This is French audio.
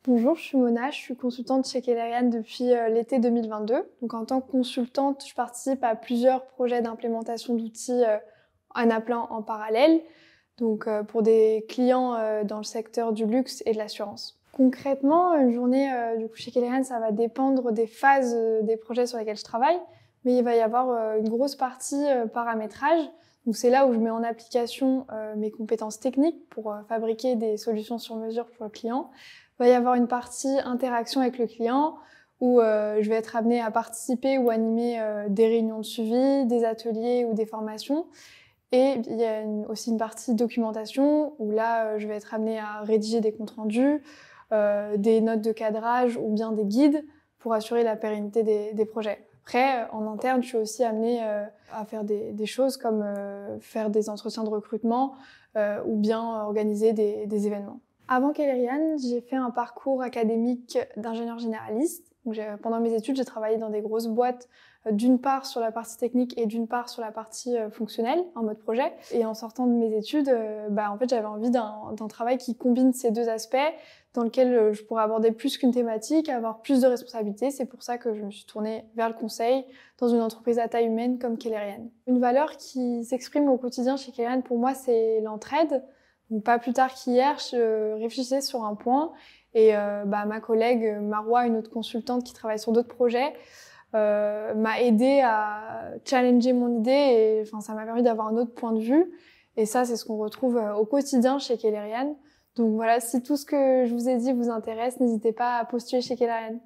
Bonjour, je suis Mona, je suis consultante chez Kellerian depuis l'été 2022. Donc en tant que consultante, je participe à plusieurs projets d'implémentation d'outils en appelant en parallèle, donc pour des clients dans le secteur du luxe et de l'assurance. Concrètement, une journée du coup chez Kellerian, ça va dépendre des phases des projets sur lesquels je travaille, mais il va y avoir une grosse partie paramétrage. Donc c'est là où je mets en application mes compétences techniques pour fabriquer des solutions sur mesure pour le client. Il va y avoir une partie interaction avec le client où je vais être amenée à participer ou animer des réunions de suivi, des ateliers ou des formations. Et il y a aussi une partie documentation où là, je vais être amenée à rédiger des comptes rendus, des notes de cadrage ou bien des guides pour assurer la pérennité des projets. Après, en interne, je suis aussi amenée à faire des choses comme faire des entretiens de recrutement ou bien organiser des événements. Avant Kellerian, j'ai fait un parcours académique d'ingénieur généraliste. Donc, pendant mes études, j'ai travaillé dans des grosses boîtes, d'une part sur la partie technique et d'une part sur la partie fonctionnelle, en mode projet. Et en sortant de mes études, en fait, j'avais envie d'un travail qui combine ces deux aspects, dans lequel je pourrais aborder plus qu'une thématique, avoir plus de responsabilités. C'est pour ça que je me suis tournée vers le conseil dans une entreprise à taille humaine comme Kellerian. Une valeur qui s'exprime au quotidien chez Kellerian, pour moi, c'est l'entraide. Donc, pas plus tard qu'hier, je réfléchissais sur un point et ma collègue Marois, une autre consultante qui travaille sur d'autres projets, m'a aidée à challenger mon idée et ça m'a permis d'avoir un autre point de vue. Et ça, c'est ce qu'on retrouve au quotidien chez Kellerian. Donc voilà, si tout ce que je vous ai dit vous intéresse, n'hésitez pas à postuler chez Kellerian.